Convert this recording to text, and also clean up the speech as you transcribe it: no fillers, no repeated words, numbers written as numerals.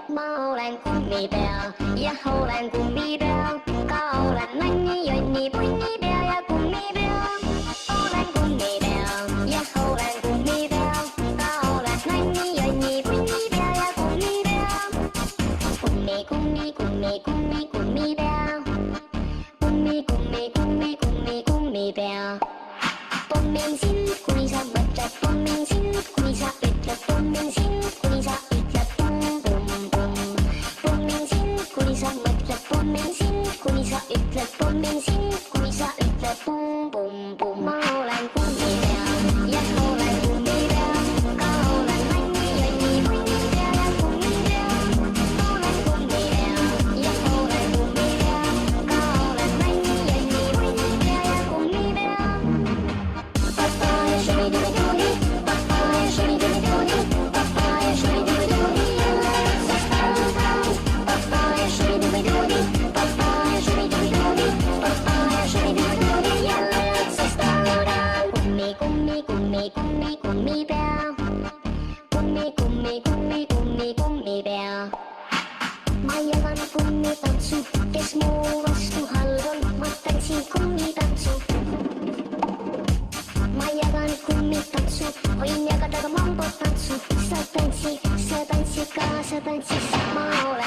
Ma olen kummipea ja olen kummipea, ka olen nänni, jonni, punnipea ja kummipea. Olen kummipea ja olen kummipea, ka olen nänni, jonni, punnipea ja kummipea. Kummi, kummi, kummi, kummi, kummipea. Kummi, kummi, kummi, kummi, kummipea. Pommin sin, kuni sa mõtled, pommin sin, kuni sa ütled, pommin sin, kuni sa ütled pum, pum, pum. Pommin sin, kuni sa mõtled, pommin sin, kuni sa ütled, pommin sin, kuni sa ütled pum, pum, pum. Ma olen kummipea ja olen kummipea, ka olen nänni, jonni, punnipea ja kummipea. Olen kummipea ja olen kummipea, ka olen nänni, jonni, punnipea ja kummipea. Papaya, shimmy-dimmy-doody, papaya, shimmy-dimmy-doody, papaya, shimmy-dimmy-doody, yellow roses down, down. Papaya, shimmy-dimmy-doody, papaya, shimmy-dimmy-doody, papaya, shimmy-dimmy-doody, yellow roses down, down. Kummi, kummi, kummi, kummi, kummipea. Kummi, kummi, kummi, kummi, kummipea. Ma jagan kummitantsu, kes mu vastu halb on, ma tantsin kummitantsu. Ma jagan kummitantsu, võin jagada ka mambotantsu. Sa tantsi, kaasa tantsis, ma olen